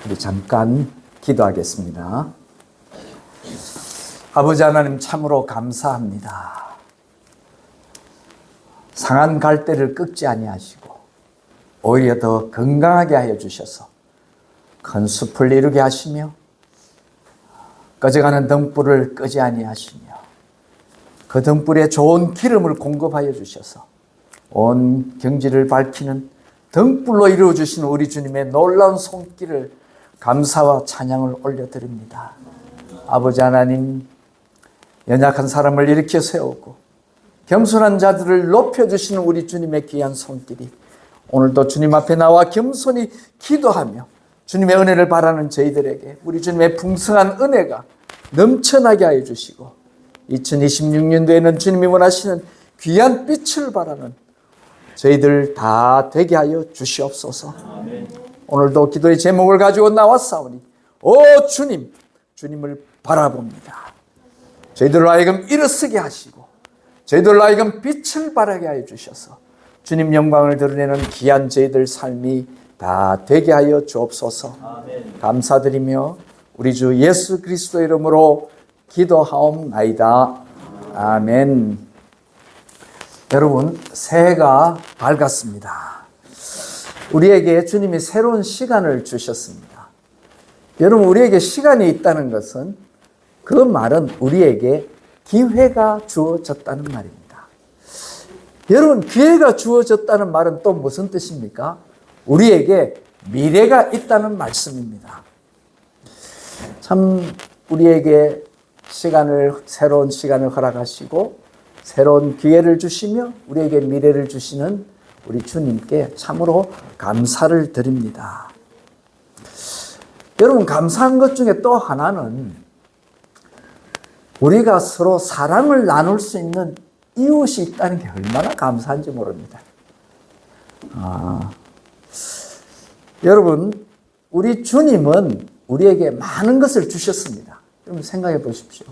우리 잠깐 기도하겠습니다. 아버지 하나님, 참으로 감사합니다. 상한 갈대를 꺾지 아니하시고 오히려 더 건강하게 하여 주셔서 큰 숲을 이루게 하시며 꺼져가는 등불을 끄지 아니하시며 그 등불에 좋은 기름을 공급하여 주셔서 온 경지를 밝히는 등불로 이루어 주시는 우리 주님의 놀라운 손길을 감사와 찬양을 올려드립니다. 아버지 하나님, 연약한 사람을 일으켜 세우고 겸손한 자들을 높여주시는 우리 주님의 귀한 손길이 오늘도 주님 앞에 나와 겸손히 기도하며 주님의 은혜를 바라는 저희들에게 우리 주님의 풍성한 은혜가 넘쳐나게 하여 주시고 2026년도에는 주님이 원하시는 귀한 빛을 바라는 저희들 다 되게 하여 주시옵소서. 오늘도 기도의 제목을 가지고 나왔사오니 오 주님, 주님을 바라봅니다. 저희들로 하여금 일어서게 하시고 저희들로 하여금 빛을 발하게 하여 주셔서 주님 영광을 드러내는 귀한 저희들 삶이 다 되게 하여 주옵소서. 감사드리며 우리 주 예수 그리스도 이름으로 기도하옵나이다. 아멘. 여러분, 새해가 밝았습니다. 우리에게 주님이 새로운 시간을 주셨습니다. 여러분, 우리에게 시간이 있다는 것은 그 말은 우리에게 기회가 주어졌다는 말입니다. 여러분, 기회가 주어졌다는 말은 또 무슨 뜻입니까? 우리에게 미래가 있다는 말씀입니다. 참 우리에게 새로운 시간을 허락하시고 새로운 기회를 주시며 우리에게 미래를 주시는 우리 주님께 참으로 감사를 드립니다. 여러분, 감사한 것 중에 또 하나는 우리가 서로 사랑을 나눌 수 있는 이웃이 있다는 게 얼마나 감사한지 모릅니다. 여러분, 우리 주님은 우리에게 많은 것을 주셨습니다. 여러분 생각해 보십시오.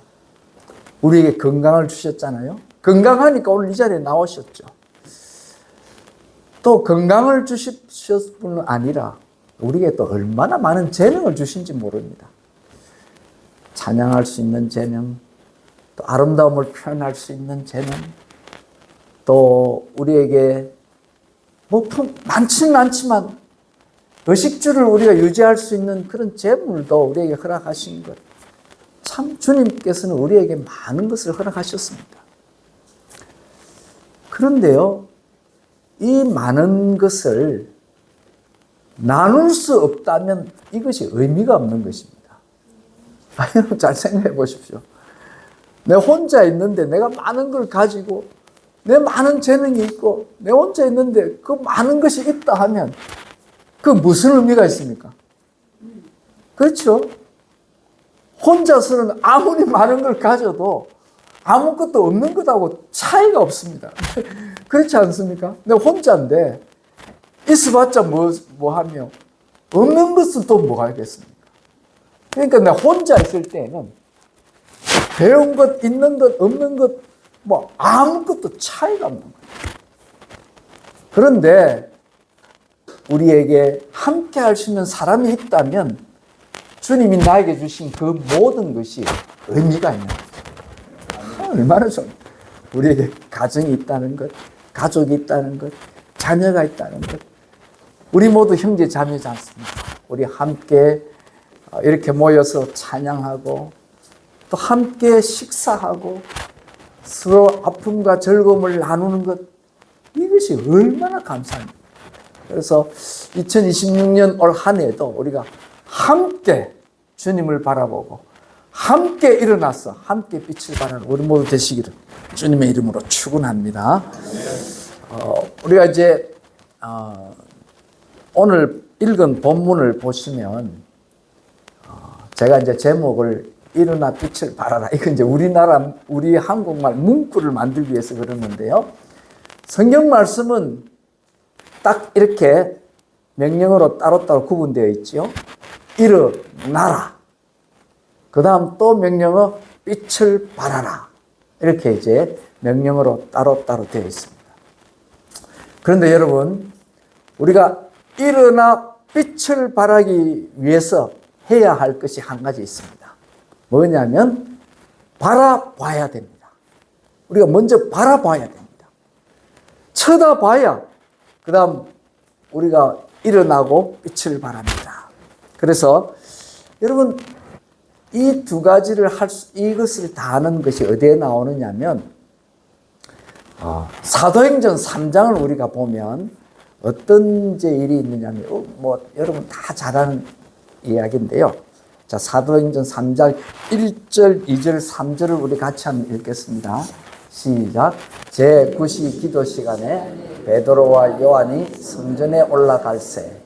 우리에게 건강을 주셨잖아요. 건강하니까 오늘 이 자리에 나오셨죠. 또 건강을 주셨을 뿐 아니라 우리에게 또 얼마나 많은 재능을 주신지 모릅니다. 찬양할 수 있는 재능, 또 아름다움을 표현할 수 있는 재능, 또 우리에게 많지는 않지만 의식주를 우리가 유지할 수 있는 그런 재물도 우리에게 허락하신 것. 참 주님께서는 우리에게 많은 것을 허락하셨습니다. 그런데요, 이 많은 것을 나눌 수 없다면 이것이 의미가 없는 것입니다. 여러분 잘 생각해 보십시오. 내가 혼자 있는데 내가 많은 걸 가지고 내 많은 재능이 있고 내 혼자 있는데 그 많은 것이 있다 하면 그 무슨 의미가 있습니까? 그렇죠? 혼자서는 아무리 많은 걸 가져도 아무것도 없는 것하고 차이가 없습니다. 그렇지 않습니까? 내가 혼자인데 있어봤자 뭐 하며 없는 것은 또 뭐가 있겠습니까? 그러니까 내가 혼자 있을 때는 배운 것, 있는 것, 없는 것, 아무것도 차이가 없는 거예요. 그런데 우리에게 함께 할 수 있는 사람이 있다면 주님이 나에게 주신 그 모든 것이 의미가 있는 거죠. 얼마나 좀 우리에게 가정이 있다는 것, 가족이 있다는 것, 자녀가 있다는 것. 우리 모두 형제 자매지 않습니까? 우리 함께 이렇게 모여서 찬양하고 또 함께 식사하고 서로 아픔과 즐거움을 나누는 것, 이것이 얼마나 감사합니다. 그래서 2026년 올 한 해도 우리가 함께 주님을 바라보고 함께 일어나서 함께 빛을 발하는 우리 모두 되시기를 주님의 이름으로 축원합니다. 우리가 이제 오늘 읽은 본문을 보시면 제가 이제 제목을 일어나 빛을 발하라, 이건 이제 우리 한국말 문구를 만들기 위해서 그러는데요. 성경 말씀은 딱 이렇게 명령어로 따로따로 구분되어 있죠. 일어나라. 그 다음 또 명령어 빛을 발하라. 이렇게 이제 명령어로 따로따로 되어 있습니다. 그런데 여러분, 우리가 일어나 빛을 빛을 발하기 위해서 해야 할 것이 한 가지 있습니다. 뭐냐면 바라봐야 됩니다. 우리가 먼저 바라봐야 됩니다. 쳐다봐야 그 다음 우리가 일어나고 빛을 발합니다. 그래서 여러분 이 두 가지를 이것을 다 하는 것이 어디에 나오느냐면 사도행전 3장을 우리가 보면 어떤 이제 일이 있느냐면 뭐 여러분 다 잘 아는 이야기인데요. 자, 사도행전 3장 1절, 2절, 3절을 우리 같이 한번 읽겠습니다. 시작. 제9시 기도 시간에 베드로와 요한이 성전에 올라갈새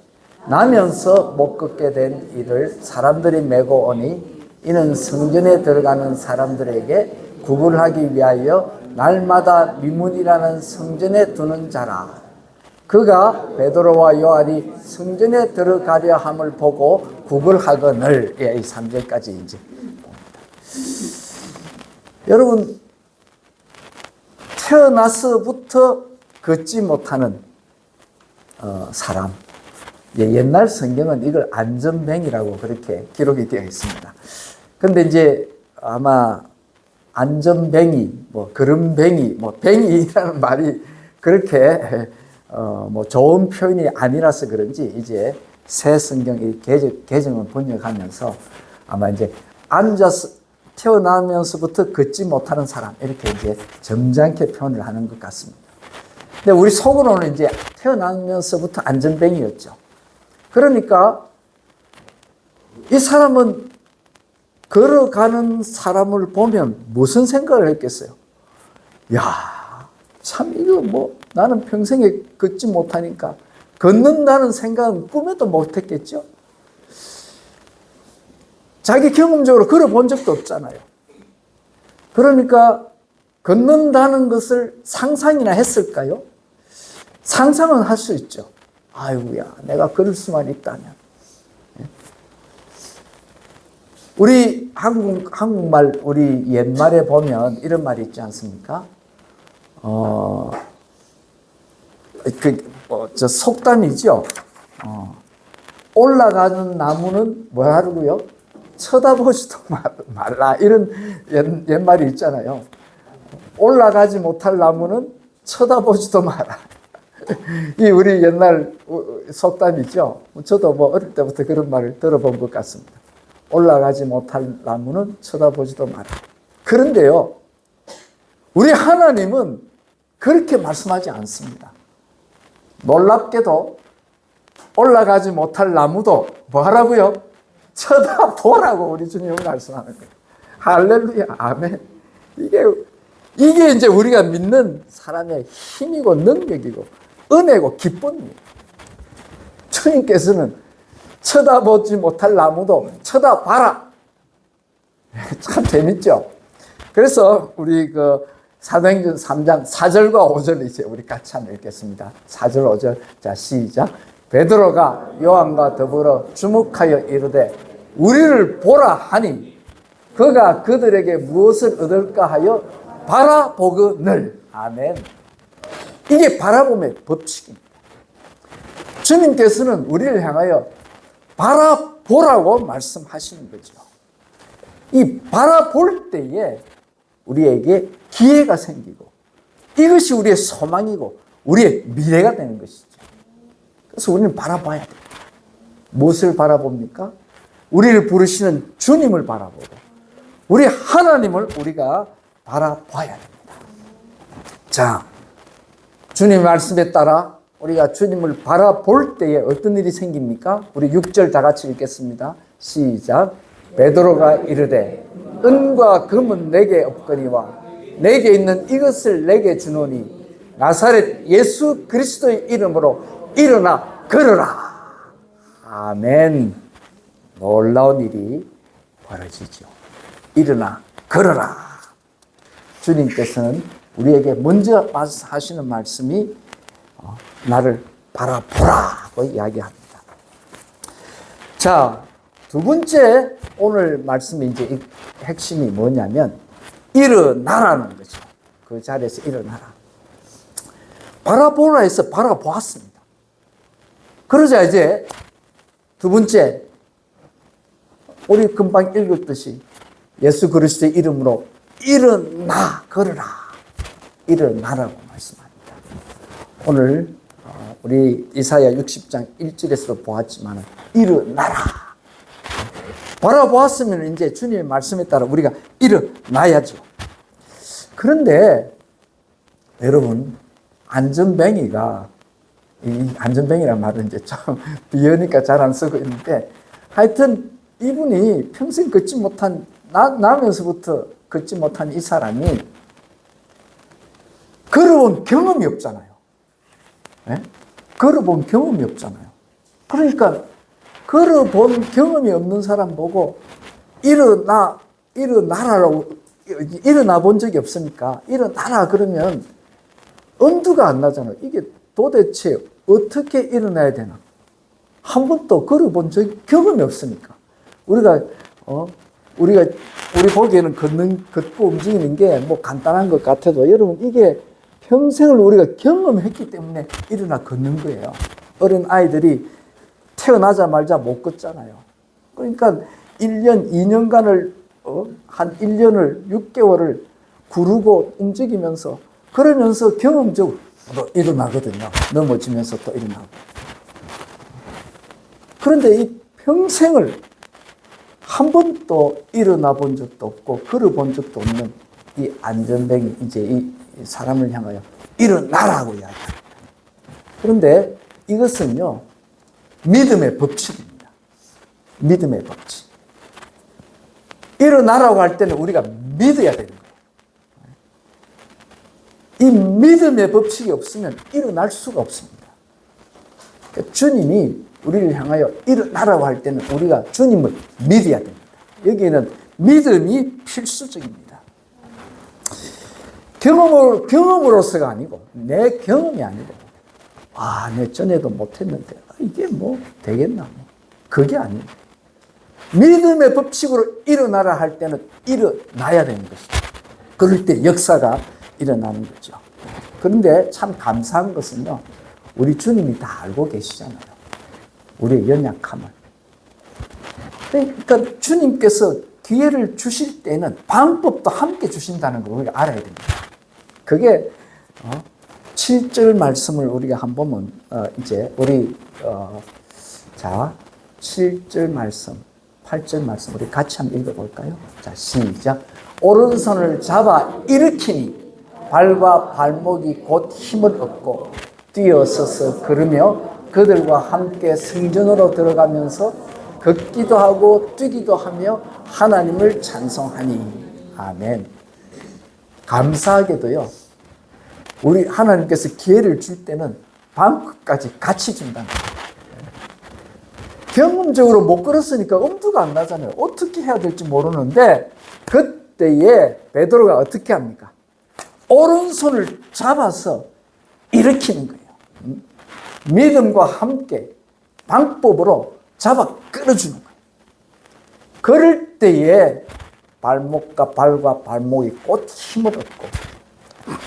나면서 못 걷게 된 이를 사람들이 메고 오니 이는 성전에 들어가는 사람들에게 구걸하기 위하여 날마다 미문이라는 성전에 두는 자라. 그가 베드로와 요한이 성전에 들어가려 함을 보고 구걸하거늘. 이 3절까지 이제 여러분 태어나서부터 걷지 못하는 사람. 옛날 성경은 이걸 안전뱅이라고 그렇게 기록이 되어 있습니다. 근데 이제 아마 안전뱅이, 뭐 걸음뱅이, 뭐 뱅이라는 말이 그렇게 뭐 좋은 표현이 아니라서 그런지 이제 새 성경이 개정을 번역하면서 아마 이제 앉아서 태어나면서부터 걷지 못하는 사람 이렇게 이제 점잖게 표현을 하는 것 같습니다. 근데 우리 속으로는 이제 태어나면서부터 안전뱅이였죠. 그러니까 이 사람은 걸어가는 사람을 보면 무슨 생각을 했겠어요? 야, 참 이거 뭐 나는 평생에 걷지 못하니까 걷는다는 생각은 꿈에도 못했겠죠. 자기 경험적으로 걸어본 적도 없잖아요. 그러니까 걷는다는 것을 상상이나 했을까요? 상상은 할 수 있죠. 아이고야, 내가 걸을 수만 있다면. 우리 한국말, 우리 옛말에 보면 이런 말이 있지 않습니까? 저 속담이죠. 올라가는 나무는 뭐 하라고요? 쳐다보지도 말라. 이런 옛말이 있잖아요. 올라가지 못할 나무는 쳐다보지도 마라. 이 우리 옛날 속담이죠. 저도 뭐 어릴 때부터 그런 말을 들어본 것 같습니다. 올라가지 못할 나무는 쳐다보지도 마라. 그런데요, 우리 하나님은 그렇게 말씀하지 않습니다. 놀랍게도 올라가지 못할 나무도 뭐 하라고요? 쳐다보라고 우리 주님은 말씀하는 거예요. 할렐루야, 아멘. 이게 이제 우리가 믿는 사람의 힘이고 능력이고 은혜고 기쁨입니다. 주님께서는 쳐다보지 못할 나무도 쳐다봐라. 참 재밌죠? 그래서 우리 사도행전 3장 4절과 5절 이제 우리 같이 한번 읽겠습니다. 4절, 5절. 자, 시작. 베드로가 요한과 더불어 주목하여 이르되 우리를 보라 하니 그가 그들에게 무엇을 얻을까 하여 바라보거늘. 아멘. 이게 바라봄의 법칙입니다. 주님께서는 우리를 향하여 바라보라고 말씀하시는 거죠. 이 바라볼 때에 우리에게 기회가 생기고 이것이 우리의 소망이고 우리의 미래가 되는 것이죠. 그래서 우리는 바라봐야 됩니다. 무엇을 바라봅니까? 우리를 부르시는 주님을 바라보고 우리 하나님을 우리가 바라봐야 됩니다. 자, 주님 말씀에 따라 우리가 주님을 바라볼 때에 어떤 일이 생깁니까? 우리 6절 다 같이 읽겠습니다. 시작. 베드로가 이르되 은과 금은 내게 없거니와 내게 있는 이것을 내게 주노니 나사렛 예수 그리스도의 이름으로 일어나 걸어라. 아멘. 놀라운 일이 벌어지죠. 일어나 걸어라. 주님께서는 우리에게 먼저 하시는 말씀이 나를 바라보라고 이야기합니다. 자, 두 번째 오늘 말씀의 이제 핵심이 뭐냐면 일어나라는 거죠. 그 자리에서 일어나라. 바라보라 해서 바라보았습니다. 그러자 이제 두 번째, 우리 금방 읽었듯이 예수 그리스도의 이름으로 일어나 걸으라. 일어나라고 말씀합니다. 오늘 우리 이사야 60장 1절에서도 보았지만 일어나라. 바라보았으면 이제 주님의 말씀에 따라 우리가 일어나야죠. 그런데 여러분, 안전뱅이가, 이 안전뱅이라는 말은 이제 좀 비어니까 잘 안 쓰고 있는데, 하여튼 이분이 평생 걷지 못한, 나면서부터 걷지 못한 이 사람이 걸어본 경험이 없잖아요. 네? 걸어본 경험이 없잖아요. 그러니까 걸어본 경험이 없는 사람 보고 일어나라고, 일어나 본 적이 없으니까 일어나라 그러면 엄두가 안 나잖아요. 이게 도대체 어떻게 일어나야 되나? 한 번도 걸어본 경험이 없으니까. 우리 보기에는 걷고 움직이는 게 뭐 간단한 것 같아도 여러분, 이게 평생을 우리가 경험했기 때문에 일어나 걷는 거예요. 어린 아이들이 태어나자마자 못 걷잖아요. 그러니까 1년, 2년간을, 한 1년을, 6개월을 구르고 움직이면서, 그러면서 경험적으로 일어나거든요. 넘어지면서 또 일어나고. 그런데 이 평생을 한 번도 일어나 본 적도 없고 걸어 본 적도 없는 이 안전뱅이, 이제 이 사람을 향하여 일어나라고 이야기합니다. 그런데 이것은요, 믿음의 법칙입니다. 믿음의 법칙. 일어나라고 할 때는 우리가 믿어야 되는 거예요. 이 믿음의 법칙이 없으면 일어날 수가 없습니다. 그러니까 주님이 우리를 향하여 일어나라고 할 때는 우리가 주님을 믿어야 됩니다. 여기에는 믿음이 필수적입니다. 경험으로서가 아니고, 내 경험이 아니고, 내 전에도 못했는데 이게 뭐 되겠나, 그게 아니에요. 믿음의 법칙으로 일어나라 할 때는 일어나야 되는 것이죠. 그럴 때 역사가 일어나는 거죠. 그런데 참 감사한 것은요, 우리 주님이 다 알고 계시잖아요. 우리의 연약함을. 그러니까 주님께서 기회를 주실 때는 방법도 함께 주신다는 걸 우리가 알아야 됩니다. 그게 7절 말씀을 우리가 한 번 보면 이제 우리 7절 말씀, 8절 말씀 우리 같이 한번 읽어볼까요? 자, 시작. 오른손을 잡아 일으키니 발과 발목이 곧 힘을 얻고 뛰어서서 걸으며 그들과 함께 성전으로 들어가면서 걷기도 하고 뛰기도 하며 하나님을 찬송하니. 아멘. 감사하게도요, 우리 하나님께서 기회를 줄 때는 방법까지 같이 준다는 거예요. 경험적으로 못 걸었으니까 엄두가 안 나잖아요. 어떻게 해야 될지 모르는데 그때에 베드로가 어떻게 합니까? 오른손을 잡아서 일으키는 거예요. 믿음과 함께 방법으로 잡아 끌어주는 거예요. 그럴 때에 발목과 발과 발목이 곧 힘을 얻고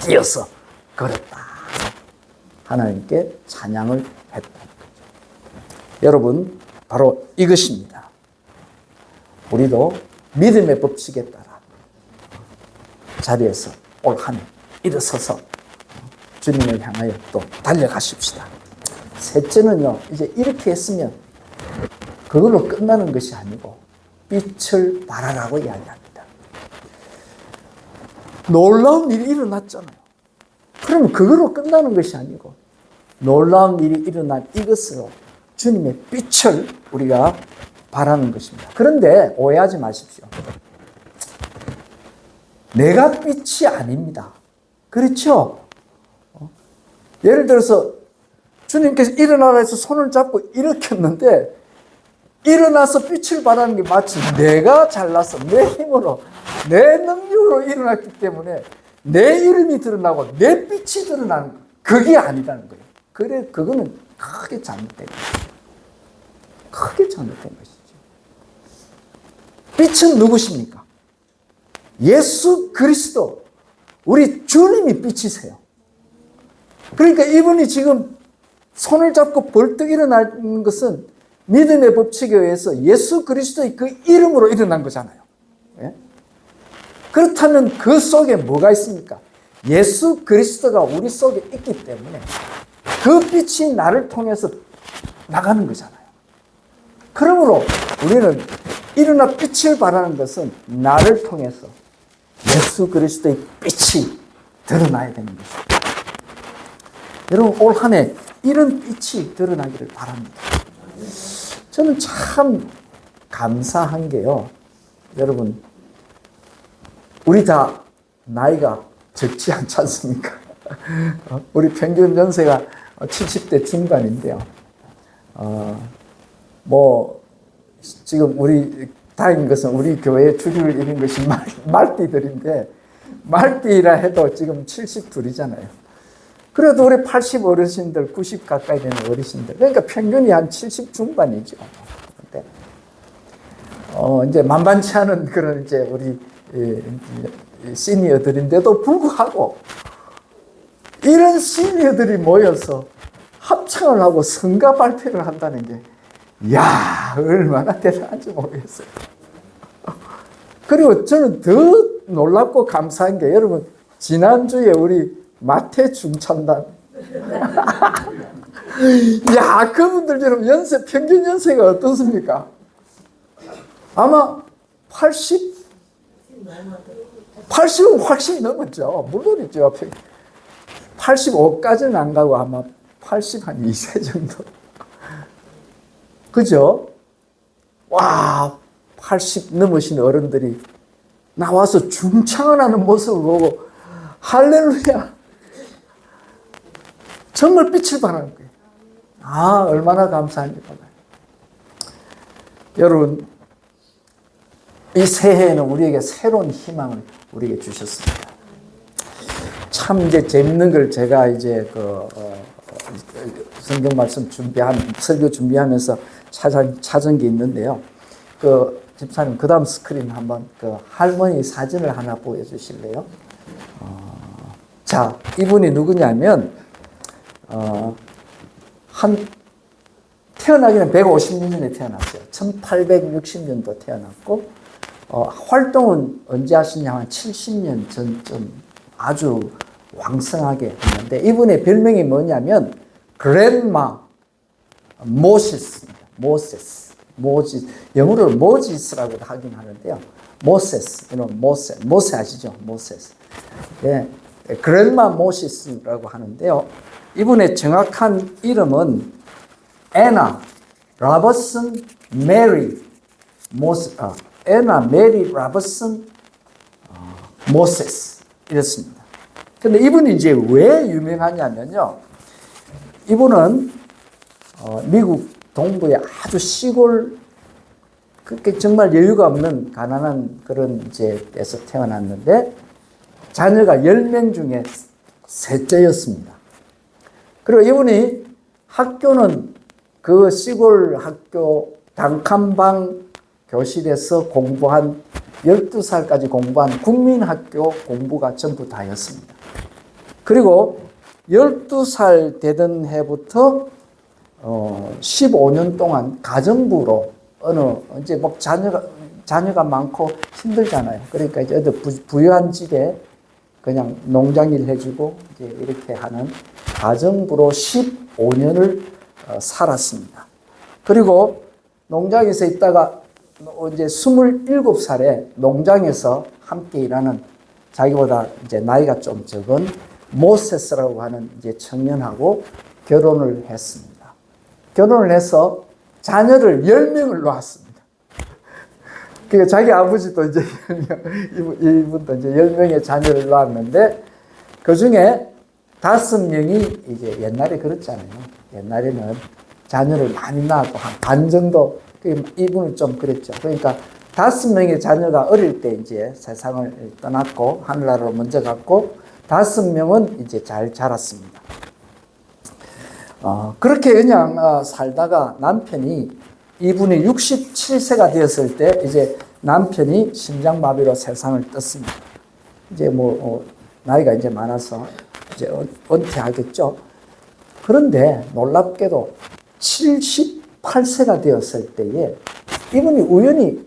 뛰어서 걸었다. 하나님께 찬양을 했다는 거죠. 여러분, 바로 이것입니다. 우리도 믿음의 법칙에 따라 자리에서 올 한 해 일어서서 주님을 향하여 또 달려가십시다. 셋째는요, 이제 이렇게 했으면 그걸로 끝나는 것이 아니고 빛을 발하라고 이야기합니다. 놀라운 일이 일어났잖아요. 그러면 그걸로 끝나는 것이 아니고 놀라운 일이 일어난 이것으로 주님의 빛을 우리가 발하는 것입니다. 그런데 오해하지 마십시오. 내가 빛이 아닙니다. 그렇죠? 예를 들어서 주님께서 일어나라 해서 손을 잡고 일으켰는데 일어나서 빛을 발하는 게 마치 내가 잘나서 내 힘으로 내 능력으로 일어났기 때문에 내 이름이 드러나고 내 빛이 드러나는 거예요. 그게 아니라는 거예요. 그래, 그거는 크게 잘못된 거예요. 크게 잘못된 것이죠. 빛은 누구십니까? 예수 그리스도, 우리 주님이 빛이세요. 그러니까 이분이 지금 손을 잡고 벌떡 일어나는 것은 믿음의 법칙에 의해서 예수 그리스도의 그 이름으로 일어난 거잖아요. 예? 그렇다면 그 속에 뭐가 있습니까? 예수 그리스도가 우리 속에 있기 때문에 그 빛이 나를 통해서 나가는 거잖아요. 그러므로 우리는 일어나 빛을 발하는 것은 나를 통해서 예수 그리스도의 빛이 드러나야 되는 것입니다. 여러분 올 한 해 이런 빛이 드러나기를 바랍니다. 저는 참 감사한 게요. 여러분 우리 다 나이가 적지 않지 않습니까? 우리 평균 연세가 70대 중반인데요. 지금 우리 다행인 것은 우리 교회의 주류를 이룬 것이 말띠들인데 말띠라 해도 지금 72이잖아요. 그래도 우리 80 어르신들, 90 가까이 되는 어르신들, 그러니까 평균이 한 70 중반이죠. 근데 이제 만만치 않은 그런 이제 우리 시니어들인데도 불구하고 이런 시니어들이 모여서 합창을 하고 성가 발표를 한다는 게 야 얼마나 대단한지 모르겠어요. 그리고 저는 더 놀랍고 감사한 게 여러분 지난주에 우리 마태 중창단 야 그분들 여러분 연세 평균 연세가 어떻습니까? 아마 80은 훨씬 넘었죠. 물론이죠. 85까지는 안 가고 아마 80 한 2세 정도. 그죠? 와, 80 넘으신 어른들이 나와서 중창을 하는 모습을 보고 할렐루야. 정말 빛을 발하는 거예요. 아, 얼마나 감사한지 몰라요. 여러분, 이 새해에는 우리에게 새로운 희망을 우리에게 주셨습니다. 참 이제 재밌는 걸 제가 이제 성경 말씀 설교 준비하면서 찾은 게 있는데요. 집사님, 그 다음 스크린 한번 할머니 사진을 하나 보여주실래요? 자, 이분이 누구냐면, 태어나기는 150년 전에 태어났어요. 1860년도 태어났고, 활동은 언제 하시냐 한 70년 전쯤 아주 왕성하게 했는데, 이분의 별명이 뭐냐면, 그랜마 모시스입니다. 모세스. 영어로 모지스라고 하긴 하는데요. 모세스, 모세 아시죠? 모세스. 네. 그랜마 모시스라고 하는데요. 이분의 정확한 이름은 애나 라버슨 메리 라버슨 모세스 이렇습니다. 근데 이분이 이제 왜 유명하냐면요. 이분은 미국 동부의 아주 시골, 그렇게 정말 여유가 없는 가난한 그런 이제 데서 태어났는데 자녀가 10명 중에 셋째였습니다. 그리고 이분이 학교는 그 시골 학교 단칸방 교실에서 공부한 12살까지 공부한 국민학교 공부가 전부 다였습니다. 그리고 12살 되던 해부터 15년 동안 가정부로 이제 뭐 자녀가 많고 힘들잖아요. 그러니까 이제 부유한 집에 그냥 농장일 해주고 이제 이렇게 하는 가정부로 15년을 살았습니다. 그리고 농장에서 있다가 이제 27살에 농장에서 함께 일하는 자기보다 이제 나이가 좀 적은 모세스라고 하는 이제 청년하고 결혼을 했습니다. 결혼을 해서 자녀를 10명을 낳았습니다. 그러니까 자기 아버지도 이제 10명, 이분도 이제 10명의 자녀를 낳았는데 그 중에 5명이 이제 옛날에 그렇잖아요. 옛날에는 자녀를 많이 낳아도 한 반 정도, 이분은 좀 그랬죠. 그러니까 5명의 자녀가 어릴 때 이제 세상을 떠났고 하늘나라로 먼저 갔고 5명은 이제 잘 자랐습니다. 그렇게 그냥 살다가 남편이 이분이 67세가 되었을 때 이제 남편이 심장마비로 세상을 떴습니다. 이제 나이가 이제 많아서 이제 은퇴하겠죠. 그런데 놀랍게도 78 78세가 되었을 때에 이분이 우연히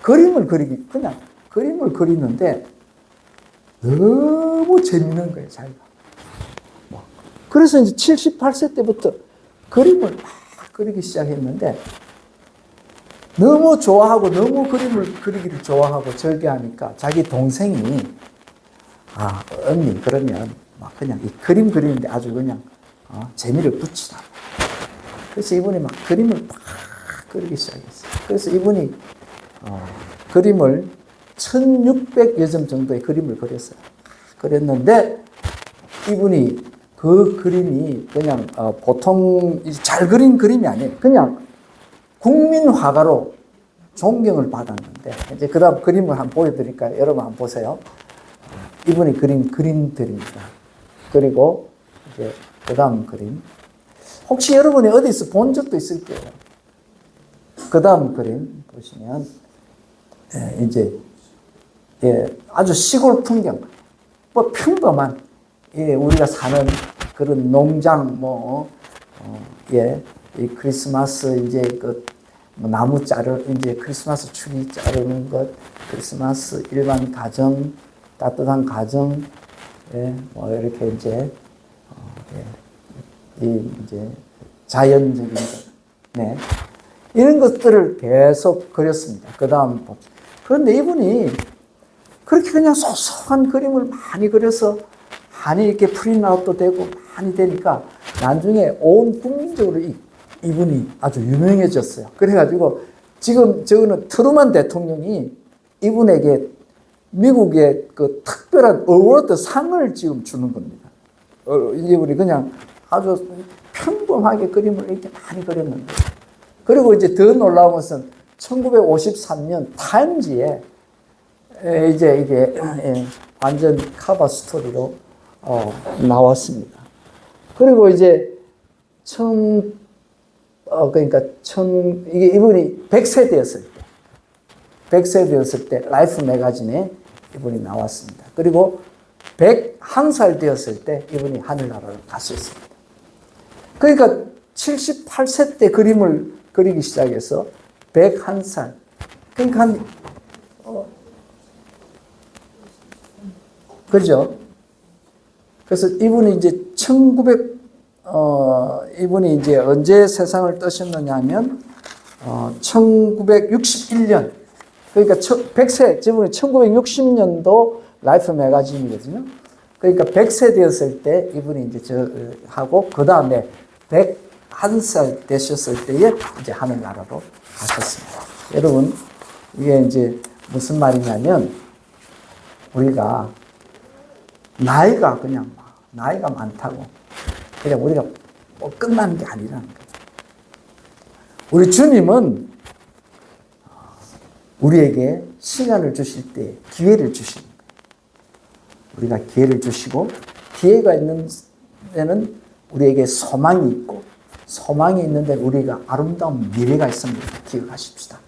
그냥 그림을 그리는데 너무 재밌는 거예요, 자기가. 그래서 이제 78세 때부터 그림을 막 그리기 시작했는데 너무 좋아하고 너무 그림을 그리기를 좋아하고 절개하니까 자기 동생이 언니 그러면 막 그냥 이 그림 그리는데 아주 그냥 재미를 붙이라. 그래서 이분이 막 그림을 막 그리기 시작했어요. 그래서 이분이 그림을 1600여 점 정도의 그림을 그렸어요. 그렸는데 이분이 그 그림이 그냥 보통 잘 그린 그림이 아니에요. 그냥 국민 화가로 존경을 받았는데 이제 그다음 그림을 한번 보여드릴까요? 여러분 한번 보세요. 이분이 그린 그림들입니다. 그리고 이제 그다음 그림. 혹시 여러분이 어디서 본 적도 있을 거예요. 그다음 그림 보시면 이제 아주 시골 풍경, 뭐 평범한 우리가 사는 그런 농장 이 크리스마스 이제 나무 이제 크리스마스 추리 자르는 것, 크리스마스 일반 가정, 따뜻한 가정, 이렇게 이제 이제 자연적인 것, 이런 것들을 계속 그렸습니다. 그 다음 그런데 이분이 그렇게 그냥 소소한 그림을 많이 그려서 많이 이렇게 프린트아웃도 되고 많이 되니까 나중에 온 국민적으로 이분이 아주 유명해졌어요. 그래가지고 지금 저거는 트루먼 대통령이 이분에게 미국의 그 특별한 어워드 상을 지금 주는 겁니다. 이분이 그냥 아주 평범하게 그림을 이렇게 많이 그렸는데. 그리고 이제 더 놀라운 것은 1953년 타임지에 이제 이게 완전 커버 스토리로 나왔습니다. 그리고 이제 이게 이분이 100세 되었을 때 라이프 매거진에 이분이 나왔습니다. 그리고 101살 되었을 때 이분이 하늘나라를 갔었습니다. 그러니까 78세 때 그림을 그리기 시작해서 101살. 그러니까 그죠? 그래서 이분이 이제 이분이 이제 언제 세상을 떠셨느냐 하면 1961년. 그러니까 100세, 지금은 1960년도 라이프 매거진이거든요. 그러니까 100세 되었을 때 이분이 이제 하고 그 다음에 101살 되셨을 때에 이제 하늘나라로 가셨습니다. 여러분, 이게 이제 무슨 말이냐면 우리가 나이가 많다고 그냥 우리가 끝나는 게 아니라는 거예요. 우리 주님은 우리에게 시간을 주실 때 기회를 주시는 거예요. 우리가 기회를 주시고 기회가 있는 데는 우리에게 소망이 있고 소망이 있는 데는 우리가 아름다운 미래가 있습니다. 기억하십시다.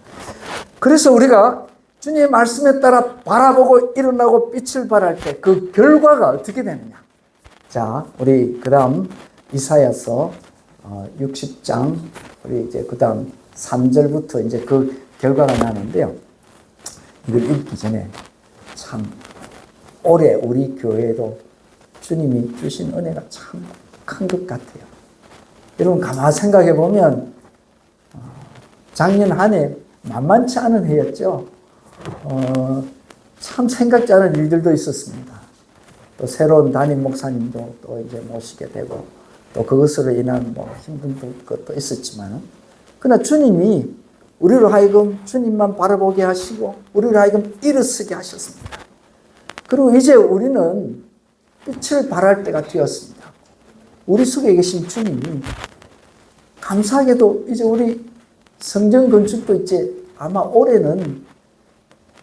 그래서 우리가 주님의 말씀에 따라 바라보고 일어나고 빛을 발할 때 그 결과가 어떻게 되느냐. 자, 우리 그 다음 이사야서 60장 우리 이제 그 다음 3절부터 이제 그 결과가 나는데요. 이걸 읽기 전에 참 올해 우리 교회도 주님이 주신 은혜가 참 큰 것 같아요. 여러분 가만히 생각해 보면 작년 한 해 만만치 않은 해였죠. 참 생각지 않은 일들도 있었습니다. 또 새로운 담임 목사님도 또 이제 모시게 되고 또 그것으로 인한 힘든 것도 있었지만 그러나 주님이 우리로 하여금 주님만 바라보게 하시고 우리로 하여금 일어서게 하셨습니다. 그리고 이제 우리는 빛을 발할 때가 되었습니다. 우리 속에 계신 주님이 감사하게도 이제 우리 성전 건축도 이제 아마 올해는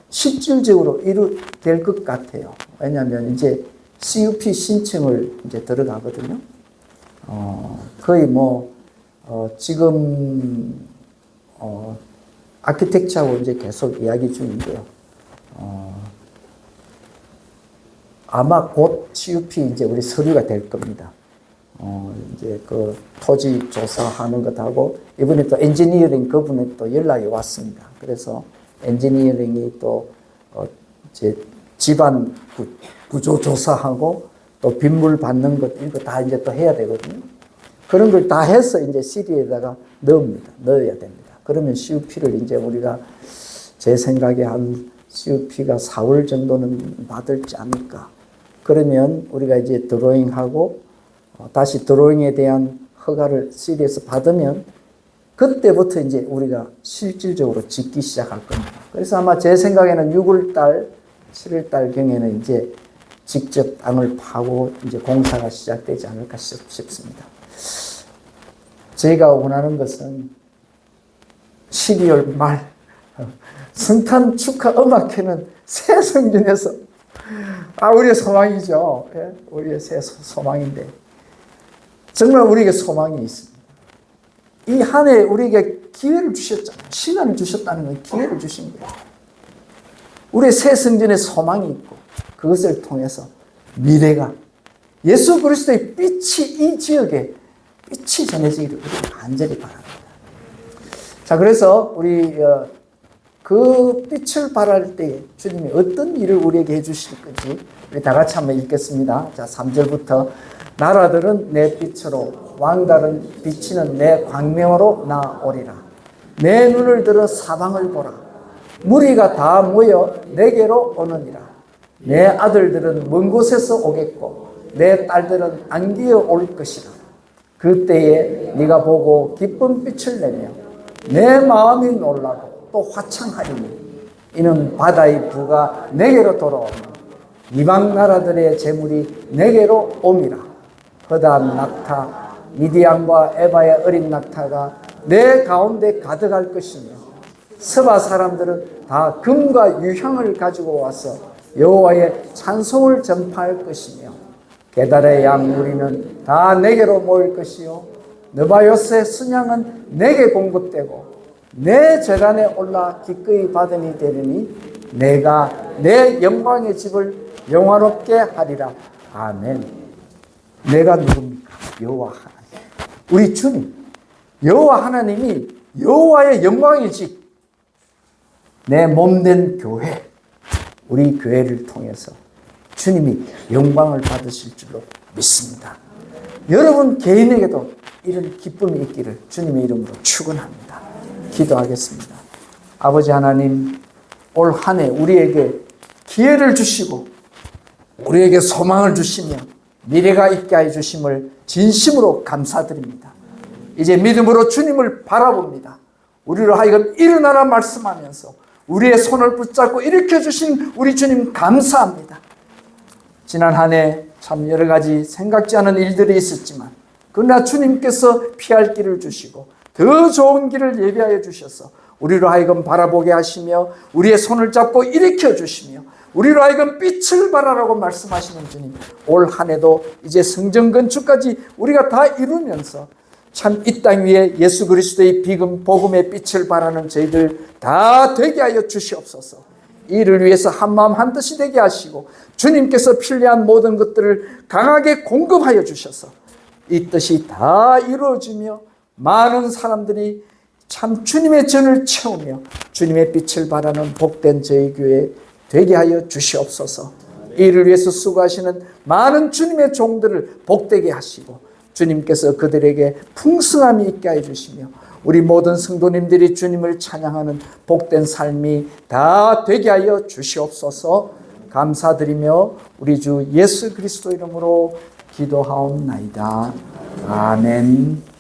실질적으로 이루될 것 같아요. 왜냐하면 이제 CUP 신청을 이제 들어가거든요. 거의 지금 아키텍처하고 이제 계속 이야기 중인데요. 아마 곧 CUP 이제 우리 서류가 될 겁니다. 이제 그 토지 조사하는 것하고 이번에 또 엔지니어링 그분이 또 연락이 왔습니다. 그래서 엔지니어링이 또 이제 집안 구조 조사하고 또 빗물 받는 것 이거 다 이제 또 해야 되거든요. 그런 걸 다 해서 이제 CD에다가 넣어야 됩니다. 그러면 CUP를 이제 우리가 제 생각에 한 CUP가 4월 정도는 받을지 않을까. 그러면 우리가 이제 드로잉하고 다시 드로잉에 대한 허가를 CD에서 받으면 그때부터 이제 우리가 실질적으로 짓기 시작할 겁니다. 그래서 아마 제 생각에는 6월달, 7월달 경에는 이제 직접 땅을 파고 이제 공사가 시작되지 않을까 싶습니다. 제가 원하는 것은 12월 말 성탄 축하 음악회는 새 성전에서 우리의 소망이죠. 우리의 새 소망인데 정말 우리에게 소망이 있습니다. 이 한 해 우리에게 기회를 주셨잖아요. 시간을 주셨다는 건 기회를 주신 거예요. 우리의 새 성전에 소망이 있고 그것을 통해서 미래가 예수 그리스도의 빛이 이 지역에 빛이 전해지기를 우리가 간절히 바랍니다. 자, 그래서 우리 그 빛을 발할 때에 주님이 어떤 일을 우리에게 해주실 건지 우리 다 같이 한번 읽겠습니다. 자, 3절부터 나라들은 내 빛으로 왕달은 비치는 내 광명으로 나오리라. 내 눈을 들어 사방을 보라. 무리가 다 모여 내게로 오느니라. 내 아들들은 먼 곳에서 오겠고 내 딸들은 안기어 올 것이라. 그때에 네가 보고 기쁜 빛을 내며 내 마음이 놀라고 또 화창하리니 이는 바다의 부가 내게로 돌아오며 이방 나라들의 재물이 내게로 옴이라. 허다한 낙타 미디안과 에바의 어린 낙타가 내 가운데 가득할 것이며 서바 사람들은 다 금과 유향을 가지고 와서 여호와의 찬송을 전파할 것이며 게달의 양 무리는 다 내게로 모일 것이요 느바요스의 순양은 내게 공급되고 내 재단에 올라 기꺼이 받음이 되리니 내가 내 영광의 집을 영화롭게 하리라. 아멘. 내가 누굽니까? 여호와 하나님. 우리 주님 여호와 하나님이 여호와의 영광의 집, 내 몸된 교회, 우리 교회를 통해서 주님이 영광을 받으실 줄로 믿습니다. 여러분 개인에게도 이런 기쁨이 있기를 주님의 이름으로 축원합니다. 기도하겠습니다. 아버지 하나님, 올 한 해 우리에게 기회를 주시고 우리에게 소망을 주시며 미래가 있게 해 주심을 진심으로 감사드립니다. 이제 믿음으로 주님을 바라봅니다. 우리로 하여금 일어나라 말씀하면서 우리의 손을 붙잡고 일으켜 주신 우리 주님 감사합니다. 지난 한 해 참 여러 가지 생각지 않은 일들이 있었지만 그러나 주님께서 피할 길을 주시고 더 좋은 길을 예비하여 주셔서 우리로 하여금 바라보게 하시며 우리의 손을 잡고 일으켜 주시며 우리로 하여금 빛을 발하라고 말씀하시는 주님, 올 한 해도 이제 성전 건축까지 우리가 다 이루면서 참 이 땅 위에 예수 그리스도의 비금 복음의 빛을 발하는 저희들 다 되게 하여 주시옵소서. 이를 위해서 한마음 한뜻이 되게 하시고 주님께서 필요한 모든 것들을 강하게 공급하여 주셔서 이 뜻이 다 이루어지며 많은 사람들이 참 주님의 전을 채우며 주님의 빛을 발하는 복된 저희 교회 되게 하여 주시옵소서. 이를 위해서 수고하시는 많은 주님의 종들을 복되게 하시고 주님께서 그들에게 풍성함이 있게 해 주시며 우리 모든 성도님들이 주님을 찬양하는 복된 삶이 다 되게 하여 주시옵소서. 감사드리며 우리 주 예수 그리스도 이름으로 기도하옵나이다. 아멘.